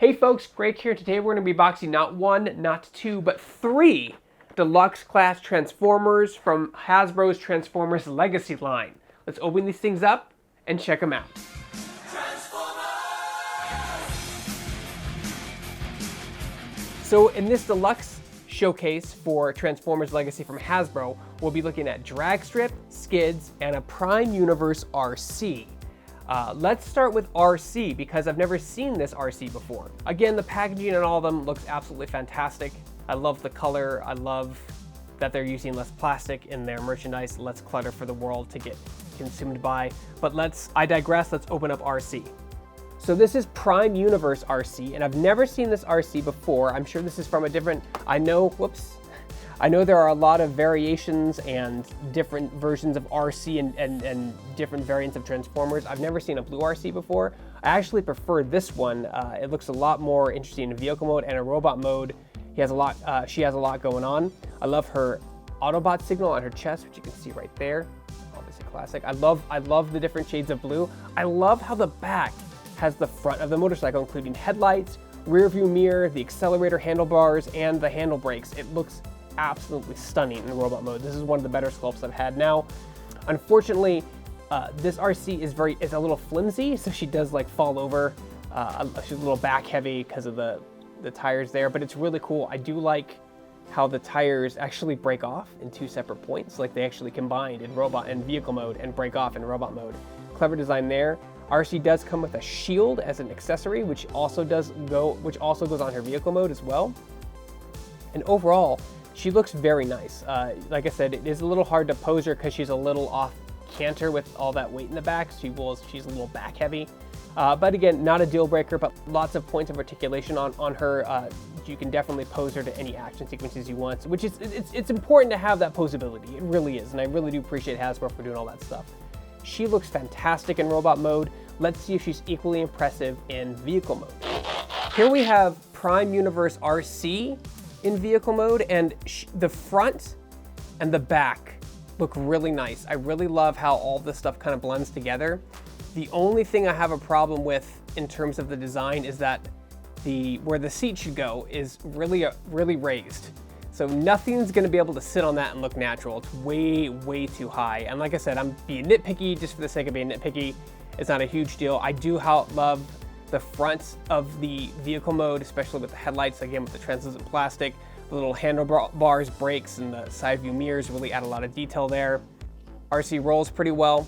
Hey folks, Greg here. Today we're going to be boxing not one, not two, but three deluxe class Transformers from Hasbro's Transformers Legacy line. Let's open these things up and check them out. So in this deluxe showcase for Transformers Legacy from Hasbro, we'll be looking at Dragstrip, Skids, and a Prime Universe RC. Let's start with RC because I've never seen this RC before. Again, the packaging and all of them looks absolutely fantastic. I love the color. I love that they're using less plastic in their merchandise, less clutter for the world to get consumed by. But I digress, let's open up RC. So this is Prime Universe RC, and I've never seen this RC before. I'm sure this is from a different, I know there are a lot of variations and different versions of RC and different variants of Transformers. I've never seen a blue RC before. I actually prefer this one. It looks a lot more interesting in vehicle mode and in robot mode. She has a lot going on. I love her Autobot signal on her chest, which you can see right there. Obviously classic. I love the different shades of blue. I love how the back has the front of the motorcycle, including headlights, rear view mirror, the accelerator handlebars, and the handle brakes. It looks absolutely stunning in robot mode. This is one of the better sculpts I've had now. Unfortunately, this RC is a little flimsy, so she does like fall over. She's a little back heavy because of the tires there, but it's really cool. I do like how the tires actually break off in two separate points, like they actually combined in robot and vehicle mode and break off in robot mode. Clever design there. RC does come with a shield as an accessory, which also goes on her vehicle mode as well. And overall, she looks very nice. Like I said, it is a little hard to pose her because she's a little off canter with all that weight in the back. She's a little back heavy. But again, not a deal breaker, but lots of points of articulation on her. You can definitely pose her to any action sequences you want, which is, it's important to have that posability. It really is, and I really do appreciate Hasbro for doing all that stuff. She looks fantastic in robot mode. Let's see if she's equally impressive in vehicle mode. Here we have Prime Universe RC in vehicle mode, and the front and the back look really nice. I really love how all this stuff kind of blends together. The only thing I have a problem with in terms of the design is that where the seat should go is really raised. So nothing's gonna be able to sit on that and look natural. It's way too high. And like I said, I'm being nitpicky just for the sake of being nitpicky. It's not a huge deal. I do love the front of the vehicle mode, especially with the headlights, again with the translucent plastic. The little handlebars, brakes, and the side view mirrors really add a lot of detail there. RC rolls pretty well.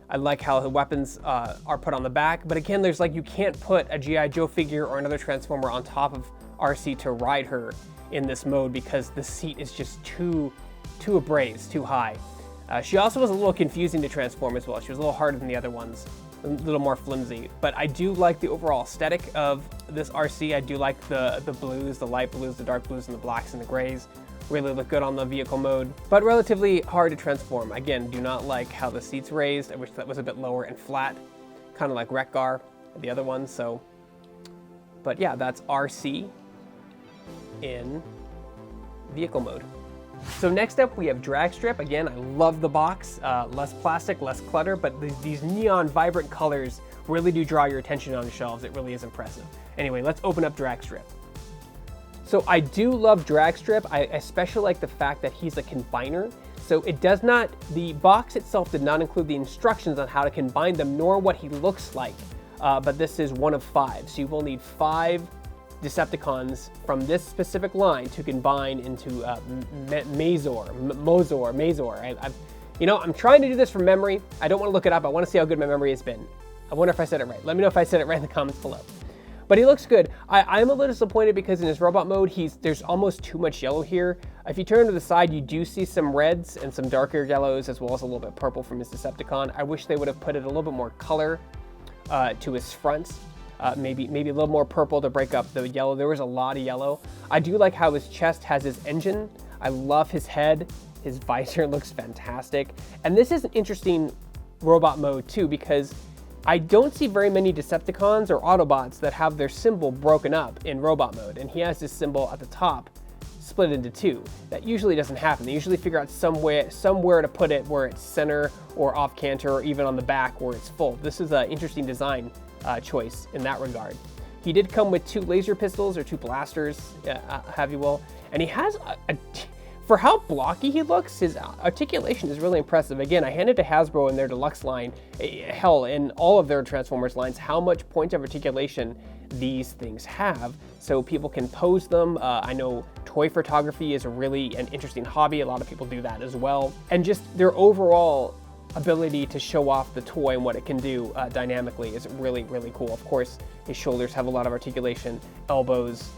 I like how the weapons are put on the back, but again, you can't put a G.I. Joe figure or another Transformer on top of RC to ride her in this mode because the seat is just too abrased, too high. She also was a little confusing to transform as well. She was a little harder than the other ones, a little more flimsy. But I do like the overall aesthetic of this RC. I do like the blues, the light blues, the dark blues, and the blacks and the grays. Really look good on the vehicle mode, but relatively hard to transform. Again, do not like how the seat's raised. I wish that was a bit lower and flat, kind of like Wreck-Gar, the other ones. So, but yeah, that's RC in vehicle mode. So next up we have Dragstrip. Again, I love the box, less plastic, less clutter, but these neon vibrant colors really do draw your attention on the shelves. It really is impressive. Anyway, let's open up Dragstrip. So I do love Dragstrip. I especially like the fact that he's a combiner. So the box itself did not include the instructions on how to combine them, nor what he looks like. But this is one of 5. So you will need 5 Decepticons from this specific line to combine into Mazor. I'm trying to do this from memory. I don't want to look it up. I want to see how good my memory has been. I wonder if I said it right. Let me know if I said it right in the comments below. But he looks good. I'm a little disappointed because in his robot mode, there's almost too much yellow here. If you turn to the side, you do see some reds and some darker yellows, as well as a little bit purple from his Decepticon. I wish they would have put it a little bit more color to his fronts. Maybe a little more purple to break up the yellow. There was a lot of yellow. I do like how his chest has his engine. I love his head. His visor looks fantastic. And this is an interesting robot mode too, because I don't see very many Decepticons or Autobots that have their symbol broken up in robot mode, and he has this symbol at the top split into 2. That usually doesn't happen. They usually figure out somewhere to put it where it's center or off canter or even on the back where it's full. This is an interesting design choice in that regard. He did come with 2 laser pistols, or 2 blasters, have you will. And he has for how blocky he looks, his articulation is really impressive. Again, I handed to Hasbro in their deluxe line, hell, in all of their Transformers lines, how much point of articulation these things have, so people can pose them. I know toy photography is really an interesting hobby. A lot of people do that as well. And just their overall ability to show off the toy and what it can do dynamically is really, really cool. Of course, his shoulders have a lot of articulation, elbows,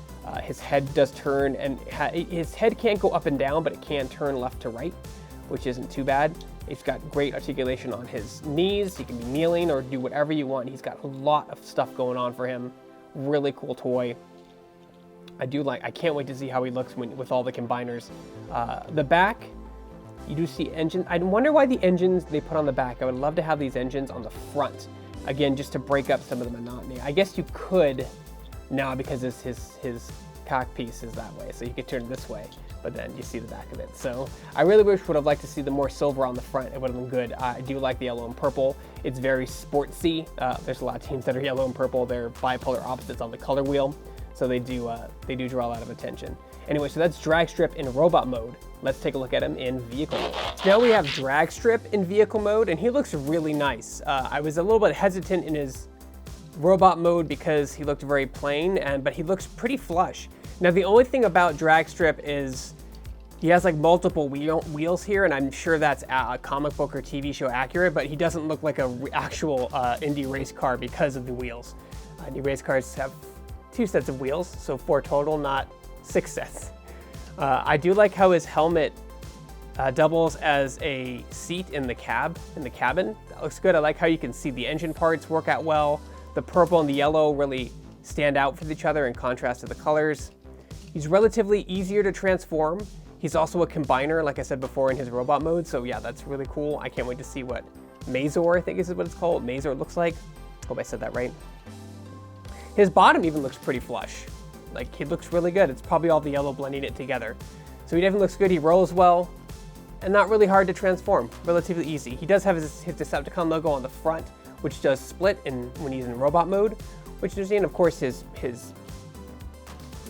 his head does turn, and his head can't go up and down, but it can turn left to right, which isn't too bad. He's got great articulation on his knees. He can be kneeling or do whatever you want. He's got a lot of stuff going on for him. Really cool toy. I can't wait to see how he looks with all the combiners. The back, you do see engine. I wonder why the engines they put on the back. I would love to have these engines on the front. Again, just to break up some of the monotony. I guess you could now, because his cock piece is that way, so you could turn it this way, but then you see the back of it. So I really would have liked to see the more silver on the front. It would have been good. I do like the yellow and purple. It's very sportsy. There's a lot of teams that are yellow and purple. They're bipolar opposites on the color wheel, so they do draw a lot of attention. Anyway, so that's Dragstrip in robot mode. Let's take a look at him in vehicle mode. So now we have Dragstrip in vehicle mode, and he looks really nice. I was a little bit hesitant in his robot mode because he looked very plain, but he looks pretty flush. Now the only thing about Dragstrip is he has like multiple wheels here, and I'm sure that's a comic book or TV show accurate, but he doesn't look like a actual Indy race car because of the wheels. Indy race cars have 2 sets of wheels, so 4 total, not 6 sets. I do like how his helmet doubles as a seat in the cabin. That looks good. I like how you can see the engine parts work out well. The purple and the yellow really stand out with each other in contrast to the colors. He's relatively easier to transform. He's also a combiner, like I said before, in his robot mode. So yeah, that's really cool. I can't wait to see what Mazor, I think is what it's called, Mazor looks like. Hope I said that right. His bottom even looks pretty flush. Like, he looks really good. It's probably all the yellow blending it together. So he definitely looks good. He rolls well and not really hard to transform. Relatively easy. He does have his Decepticon logo on the front, which does split when he's in robot mode, which is interesting. Of course, his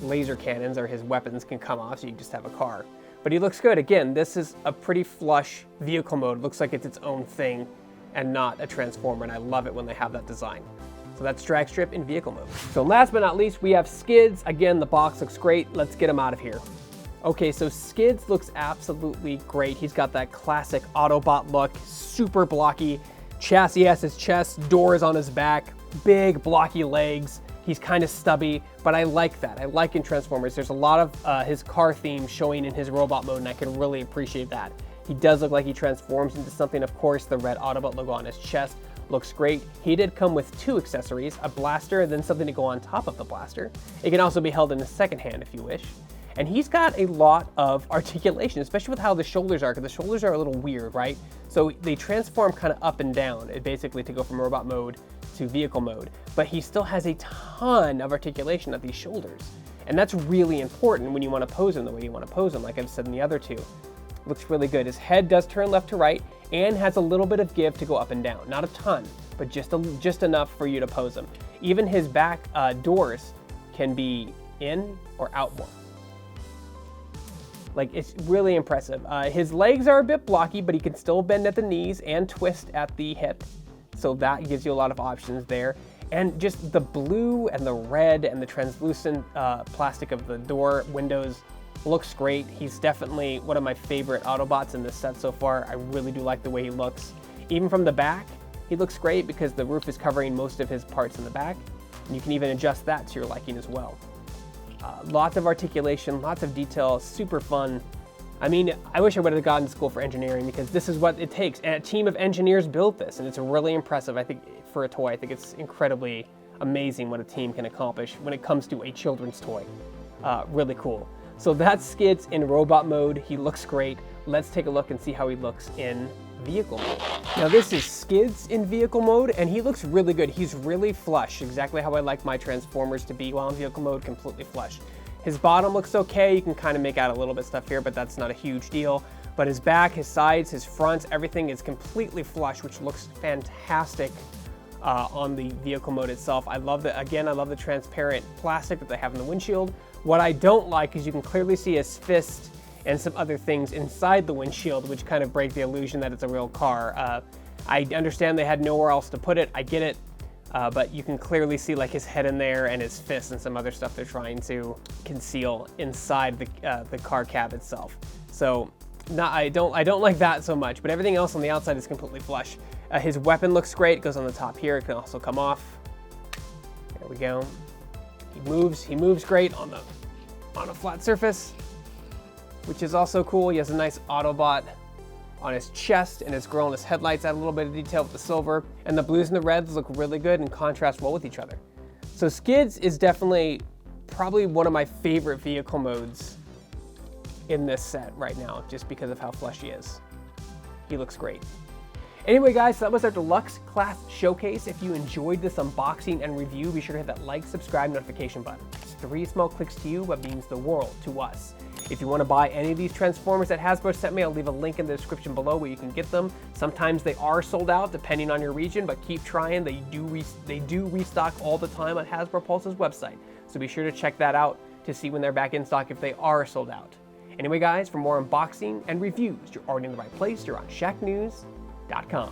laser cannons or his weapons can come off, so you just have a car. But he looks good. Again, this is a pretty flush vehicle mode. Looks like it's its own thing and not a transformer, and I love it when they have that design. So that's Dragstrip in vehicle mode. So last but not least, we have Skids. Again, the box looks great. Let's get him out of here. Okay, so Skids looks absolutely great. He's got that classic Autobot look, super blocky. Chassis has his chest, doors on his back, big blocky legs. He's kind of stubby, but I like that. I like in Transformers. There's a lot of his car theme showing in his robot mode, and I can really appreciate that. He does look like he transforms into something. Of course, the red Autobot logo on his chest looks great. He did come with 2 accessories, a blaster and then something to go on top of the blaster. It can also be held in the second hand if you wish. And he's got a lot of articulation, especially with how the shoulders are, because the shoulders are a little weird, right? So they transform kind of up and down, basically to go from robot mode to vehicle mode. But he still has a ton of articulation at these shoulders. And that's really important when you want to pose him the way you want to pose him, like I've said in the other 2. Looks really good. His head does turn left to right and has a little bit of give to go up and down. Not a ton, but just enough for you to pose him. Even his back doors can be in or out more. Like, it's really impressive. His legs are a bit blocky, but he can still bend at the knees and twist at the hip. So that gives you a lot of options there. And just the blue and the red and the translucent plastic of the door windows looks great. He's definitely one of my favorite Autobots in this set so far. I really do like the way he looks. Even from the back, he looks great because the roof is covering most of his parts in the back. And you can even adjust that to your liking as well. Lots of articulation, lots of detail, super fun. I mean, I wish I would have gone to school for engineering because this is what it takes. And a team of engineers built this, and it's really impressive. I think for a toy, I think it's incredibly amazing what a team can accomplish when it comes to a children's toy. Really cool. So that's Skids in robot mode. He looks great. Let's take a look and see how he looks in vehicle mode. Now this is Skids in vehicle mode, and he looks really good. He's really flush, exactly how I like my Transformers to be while in vehicle mode, completely flush. His bottom looks okay. You can kind of make out a little bit of stuff here, but that's not a huge deal. But his back, his sides, his fronts, everything is completely flush, which looks fantastic on the vehicle mode itself. I love the transparent plastic that they have in the windshield. What I don't like is you can clearly see his fist and some other things inside the windshield, which kind of break the illusion that it's a real car. I understand they had nowhere else to put it. I get it. But you can clearly see like his head in there and his fist and some other stuff they're trying to conceal inside the car cab itself. So I don't like that so much, but everything else on the outside is completely flush. His weapon looks great. It goes on the top here. It can also come off. There we go. He moves great on a flat surface, which is also cool. He has a nice Autobot on his chest, and his grill and his headlights add a little bit of detail with the silver, and the blues and the reds look really good and contrast well with each other. So Skids is definitely probably one of my favorite vehicle modes in this set right now, just because of how flush he is. He looks great. Anyway guys, so that was our Deluxe Class Showcase. If you enjoyed this unboxing and review, be sure to hit that like, subscribe, notification button. It's 3 small clicks to you, but means the world to us. If you want to buy any of these Transformers that Hasbro sent me, I'll leave a link in the description below where you can get them. Sometimes they are sold out depending on your region, but keep trying. They do restock all the time on Hasbro Pulse's website. So be sure to check that out to see when they're back in stock if they are sold out. Anyway guys, for more unboxing and reviews, you're already in the right place. You're on Shacknews.com.